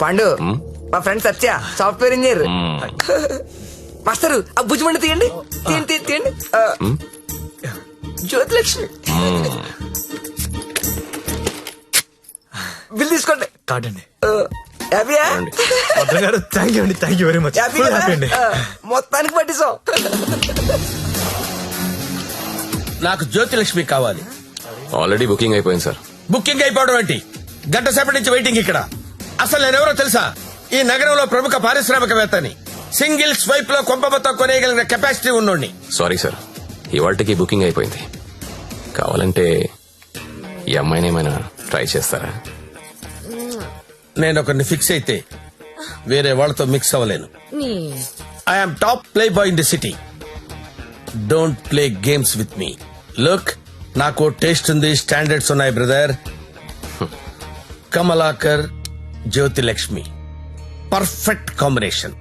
పండు మా ఫ్రెండ్ సత్య software engineer. Master ఆ భుజమండి తీయండి తీయండి తీయండి. జ్యోతిలక్ష్మి బిల్ తీసుకోండి. కార్డ్ అండి. హ్యాపీయా? థ్యాంక్ యూ అండి, thank you very much. Happy అండి. మొత్తానికి పట్టిస్తాం. నాకు జ్యోతిలక్ష్మి కావాలి. ఆల్రెడీ బుకింగ్ అయిపోయింది సార్. బుకింగ్ అయిపోవడం ఏంటి? గంట సేపటి నుంచి వెయిటింగ్ ఇక్కడ. అసలు నేనెవరో తెలుసా? ఈ నగరంలో ప్రముఖ పారిశ్రామికవేత్తని. సింగిల్ స్వైప్ లో కొంపమతో కొనేయగలిగిన కెపాసిటీ ఉన్నోడిని. సారీ సార్, ఇవాళకి బుకింగ్ అయిపోయింది. కావాలంటే ఈ అమ్మాయిని ఏమైనా ట్రై చేస్తారా? నేను ఒకరిని ఫిక్స్ అయితే వేరే వాళ్ళతో మిక్స్ అవ్వలేను. I'm top playboy in the city. Don't play games with me. Look, నాకు టేస్ట్ ఉంది, స్టాండర్డ్స్ ఉన్నాయి brother. Kamalakar, Jyothilakshmi, perfect combination.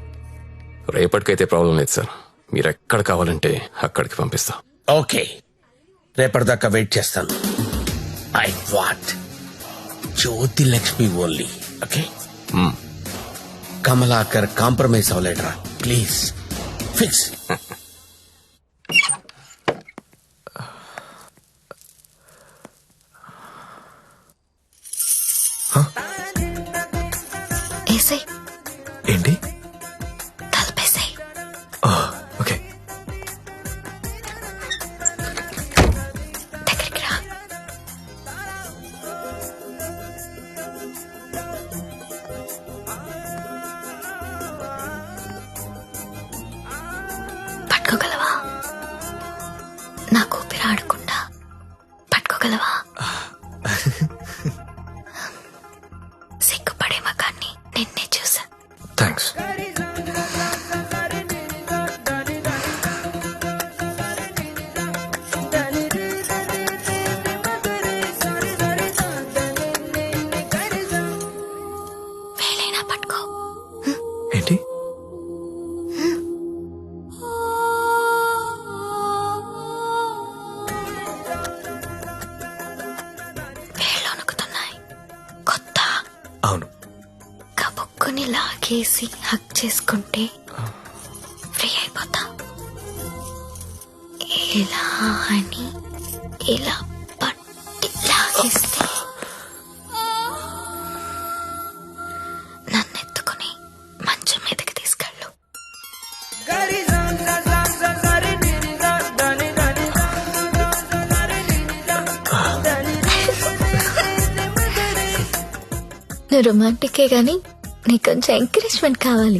రేపటికైతే ప్రాబ్లం లేదు సార్, మీరు ఎక్కడ కావాలంటే అక్కడికి పంపిస్తా. ఓకే, రేపటిదాకా వెయిట్ చేస్తాను. I want Jyothilakshmi only. Okay, Kamalakar compromise అవ్వలేడరా ప్లీజ్. ఫిక్స్. ఏంటి? తలపేసాయి. ఓకే. దగ్గరికి రా. పట్టుకోగలవా? నాకు ఊపిరి ఆడకుండా పట్టుకోగలవా? సిగ్గుపడే మగాన్ని నిన్నే చూసా. థ్యాంక్స్. వేలైనా పట్టుకో. ఏంటి? వేళ్ళు వణుకుతున్నాయి. కొత్త. అవును. కబుక్కుని లాగేసి హక్ చేసుకుంటే ఫ్రీ అయిపోతా. ఇలా అని ఇలా పట్టి లాగేస్తే నన్నెత్తుకుని మంచం మీదకి తీసుకెళ్ళు. నువ్వు రొమాంటికే గాని నీకు కొంచెం ఎంకరేజ్మెంట్ కావాలి.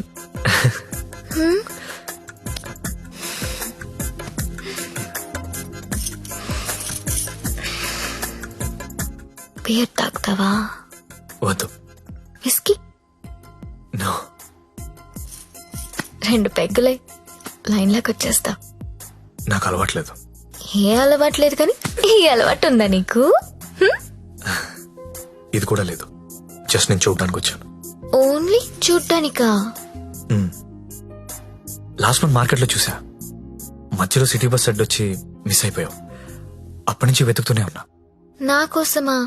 బియర్ తాగుతావా? వద్దు. విస్కీ? నో. 2 పెగ్గులై లైన్లోకి వచ్చేస్తా. నాకు అలవాట్లేదు. ఏ అలవాట్లేదు కానీ ఈ అలవాటు ఉందా నీకు? ఇది కూడా లేదు. జస్ట్ నేను చూడడానికి వచ్చాను. ఓన్లీ చూడ్డానికా? లాస్ట్ మంత్ మార్కెట్లో చూసా. మధ్యలో సిటీ బస్ అడ్డొచ్చి మిస్ అయిపోయావు. అప్పటి నుంచి వెతుకుతూనే ఉన్నా. నా కోసమా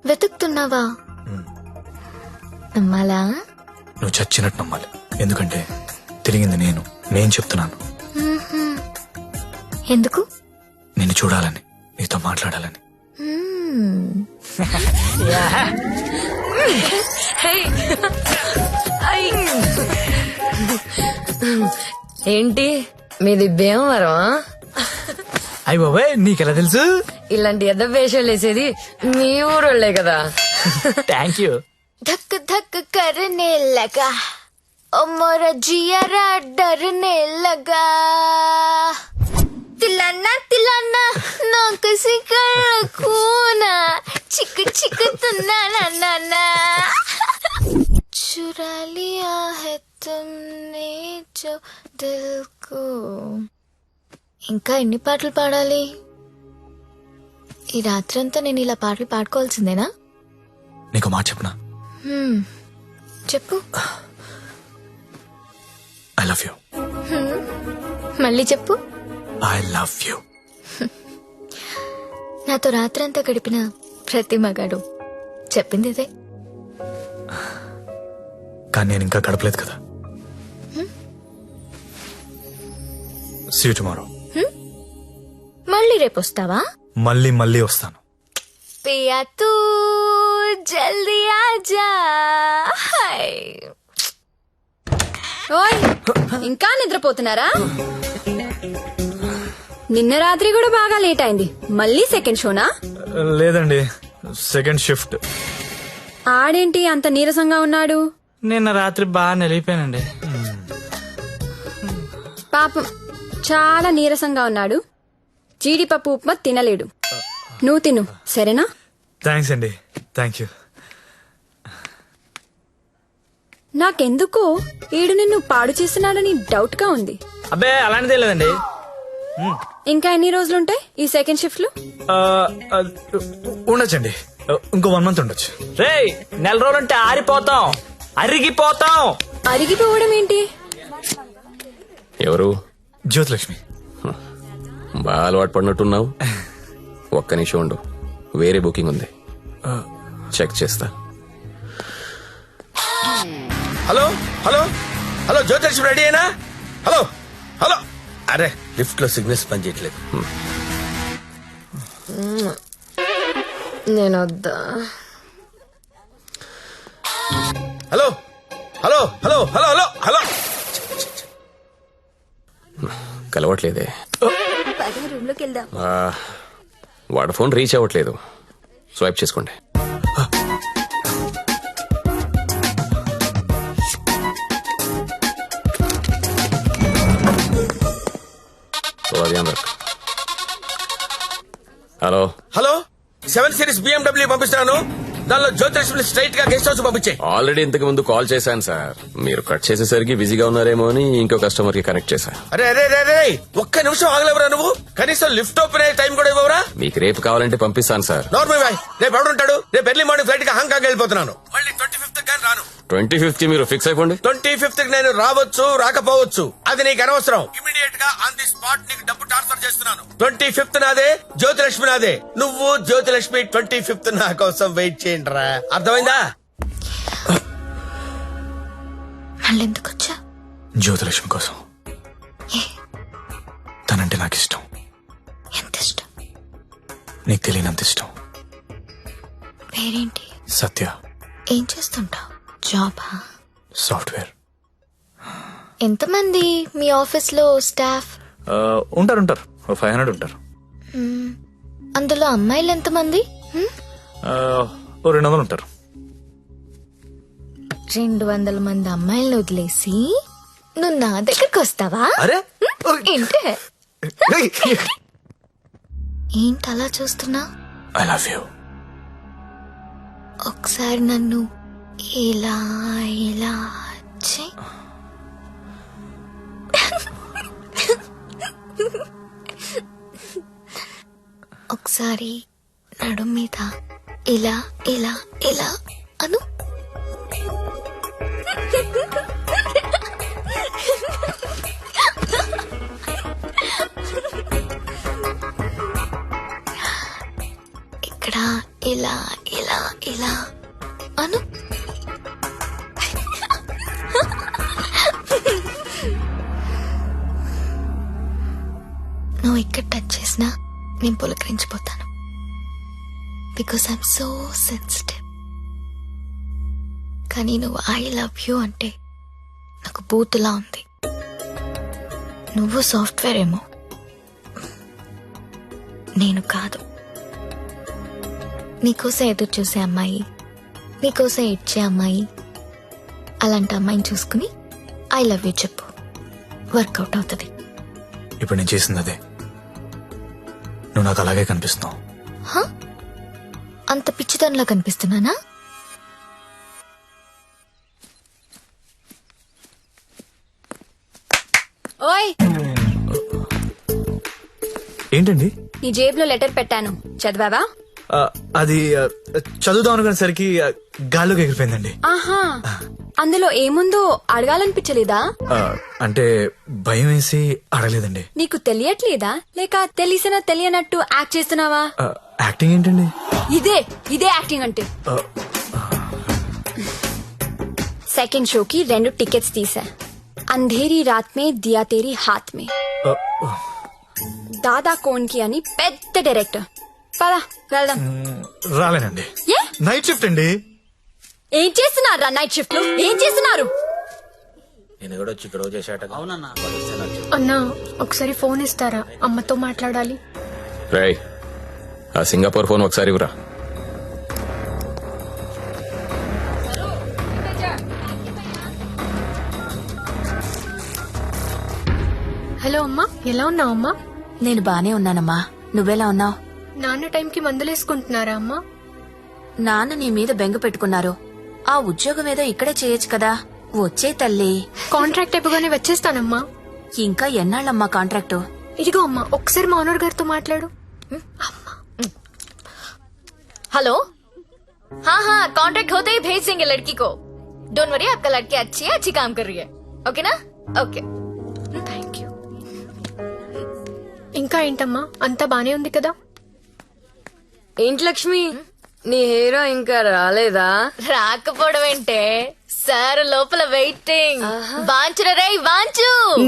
వెతుకుతున్నావా? నమ్మాలా? నువ్వు చచ్చినట్టు నమ్మాలి. ఎందుకంటే తిరిగింది నేను చెప్తున్నాను. ఎందుకు? నిన్ను చూడాలని, నీతో మాట్లాడాలని. ఏంటి మీది భీమవరం? అయ్య బాబాయ్, నీకెలా తెలుసు? ఇలాంటి ఎద్ద వేషాలు వేసేది మీ ఊరోళ్లే కదా. Thank you. धक धक करने लगा ओ मोरा जियारा डरने लगा तिलाना तिलाना ना किसी कूना चिक चिक तुना ना ना ना चुरा लिया है तुमने जो दिल को. ఇంకా ఎన్ని పాటలు పాడాలి? ఈ రాత్రంతా నేను ఇలా పాటలు పాడుకోవాల్సిందేనా? నీకు మాట చెప్పనా? చెప్పు. I love you. మళ్ళీ చెప్పు. I love you. నాతో రాత్రంతా గడిపిన ప్రతి మగాడు చెప్పింది ఇదే. కానీ నేను ఇంకా గడపలేదు కదా. See you tomorrow. మళ్ళీ రేపు వస్తావా? మళ్ళీ మళ్ళీ వస్తాను. పియా తూ జల్దీ ఆజా. హై. ఓయ్ ఇంకా నిద్రపోతున్నారా? నిన్న రాత్రి కూడా బాగా లేట్ అయింది. మళ్ళీ సెకండ్ షోనా? లేదండి, సెకండ్ షిఫ్ట్. ఆడేంటి అంత నీరసంగా ఉన్నాడు? నిన్న రాత్రి బాగా నిలిగిపోయానండి. పాపం చాలా నీరసంగా ఉన్నాడు. జీడిపప్పు ఉప్మా తినలేడు. నువ్వు తిను సరేనా? థ్యాంక్స్ అండి, థ్యాంక్ యూ. నాకెందుకో ఈడు నిన్ను పాడు చేస్తున్నాడని డౌట్ గా ఉంది. అబ్బే అలాంటిదే లేదండి. ఇంకా ఎన్ని రోజులుంటాయి ఈ సెకండ్ షిఫ్ట్ లు? ఉండొచ్చండి, ఇంకో 1 month ఉండొచ్చు. రేయ్ నెల రోజులంటే ఆరిపోతాం, అరిగిపోతాం. అరిగిపోవడం ఏంటి? ఎవరు? జ్యోతిలక్ష్మి. బాగా అలవాటు పడినట్టున్నావు. ఒక్క నిమిషం ఉండు, వేరే బుకింగ్ ఉంది, చెక్ చేస్తా. Hello hello hello Jyothilakshmi ready అయినా? Hello hello. అరే లిఫ్ట్ లో సిగ్నల్స్ పనిచేయట్లేదు. నేను వద్దా? Hello hello hello hello hello hello. కలవట్లేదే. రూమ్ లోకి వెళ్దాం. ఆ, వాడి ఫోన్ రీచ్ అవ్వట్లేదు. స్వైప్ చేసుకోండి. హలో హలో 7 Series BMW పంపిస్తున్నాను. దానిలో జ్యోతిలక్ష్మి స్ట్రైట్ గా గెస్ట్ హౌస్ పంపించే. ఆల్రెడీ ఇంతకు ముందు కాల్ చేశాను సార్. మీరు కట్ చేసేసరికి బిజీగా ఉన్నారేమో అని ఇంకో కస్టమర్ కి కనెక్ట్ చేశా. అరే అరే అరే అరే ఒక్క నిమిషం ఆగలేవరా నువ్వు? కనీసం లిఫ్ట్ ఓపెన్ అయ్యే టైం కూడా ఇవ్వరా? మీకు రేపు కావాలంటే పంపిస్తాను సార్. నార్మల్ బాయ్, రేపు ఎవడుంటాడు? రేపు ఎర్లీ మార్నింగ్ ఫ్లైట్ గా హాంకాంగ్ వెళ్ళిపోతున్నాను. మళ్ళీ 25th కానీ రాను. 25th మీరు ఫిక్స్ అయిపోండి. 25th నేను రావచ్చు రాకపోవచ్చు, అది నీకు అనవసరం. ఇమీడియట్ గా ఆన్ ది స్పాట్ నీకు డబ్బు ట్రాన్స్ఫర్ చేస్తున్నాను. 25th నాదే, జ్యోతిలక్ష్మి నాదే. నువ్వు జ్యోతిలక్ష్మి 25th నా కోసం వెయిట్ చేయండి రా. అర్థమైందా? మళ్ళీ ఎందుకు వచ్చా? జ్యోతిలక్ష్మి కోసం. తనంటే నాకు ఇష్టం. ఎంత ఇష్టం? నీకు తెలియనంత ఇష్టం. పేరేంటి? సత్య. ఏం చేస్తుంటావు? జాబా? సాఫ్ట్వేర్. ఎంతమంది మీ ఆఫీస్ లో స్టాఫ్? ఉంటారు 500 ఉంటారు. అందులో అమ్మాయిలు ఎంతమంది? 200 ఉంటారు. 200 మంది అమ్మాయిలను వదిలేసి నువ్వు నా దగ్గరకు వస్తావా? అరే ఏంటి ఏంటి అలా చూస్తున్నా? I love you. ఒకసారి నన్ను ఇలా ఇలా చెయ్. ఒకసారి నడుం మీద ఇలా ఇలా ఇలా అను. ఇక్కడ ఇలా ఇలా ఇలా అను. నువ్వు ఇక్కడ టచ్ చేసినా నేను పులకరించిపోతాను. Because I'm so sensitive. కానీ నువ్వు ఐ లవ్ యూ అంటే నాకు బూతులా ఉంది. నువ్వు సాఫ్ట్వేర్ ఏమో, నేను కాదు. నీకోసం ఎదురు చూసే అమ్మాయి, నీకోసం ఇచ్చే అమ్మాయి, అలాంటి అమ్మాయిని చూసుకుని ఐ లవ్ యూ చెప్పు, వర్కౌట్ అవుతుంది. ఇప్పుడు నేను చేసింది అదే. నువ్వు నాకు అలాగే కనిపిస్తున్నావు. అంత పిచ్చితనంలా కనిపిస్తున్నానా? ఓయ్ ఏంటండి? నీ జేబులో లెటర్ పెట్టాను, చదివావా? అది చదువుదాం అనుకునేసరికి గాల్లోకి ఎగిరిపోయిందండి. ఆహా, అందులో ఏముందో అడగాలనిపించలేదా? అంటే భయం వేసి అడగలేదండి. నీకు తెలియట్లేదా లేక తెలిసినా తెలియనట్టు యాక్ట్ చేస్తున్నావా? యాక్టింగ్ ఏంటండి? ఇదే యాక్టింగ్ అంటే. సెకండ్ షోకి 2 టికెట్స్ తీసా. అంధేరి రాత్ మే దియా తేరీ హాత్ మే. దాదా కోన్ కి అని పెద్ద డైరెక్టర్. పదా వెళ్దాం. రాలేనండి. ఏ? నైట్ షిఫ్ట్ అండి. ఏం చేస్తున్నారు నైట్ షిఫ్ట్ లో? ఏం చేస్తున్నారు? నేను కూడా వచ్చి ఇక్కడ చేశాట. అన్నా ఒకసారి ఫోన్ ఇస్తారా, అమ్మతో మాట్లాడాలి. రేయ్ ఆ సింగపూర్ ఫోన్ ఒకసారి ఇవ్వరా. హలో అమ్మా, ఎలా ఉన్నావు అమ్మా? నేను బానే ఉన్నానమ్మా, నువ్వెలా ఉన్నావు? నాన్న టైంకి మందులేసుకుంటున్నారా అమ్మా? నాన్న నీ మీద బెంగ పెట్టుకున్నారు. ఆ ఉద్యోగం ఏదో ఇక్కడే చేయొచ్చు కదా. వచ్చే తల్లి. కాంట్రాక్ట్ అయిపోగానే వచ్చేస్తానమ్మా. ఇంకా ఎన్నాళ్ళమ్మా కాంట్రాక్టు? ఇదిగో అమ్మా, ఒకసారి మా ఓనర్ గారితో మాట్లాడు. हेलो हाँ हाँ कॉन्ट्रैक्ट होते ही भेज देंगे लड़की को. डोंट वरी, आपका लड़की अच्छी काम कर रही है. ओके ना? ओके. Thank you. ఇంకా ఏంటమ్మా, అంతా బానే ఉంది కదా? ఏంటి లక్ష్మి, నీ హీరో ఇంకా రాలేదా? రాకపోవడం ఏంటే, సార్ లోపల వెయిటింగ్. వాంచురా రేయ్ వాంచు.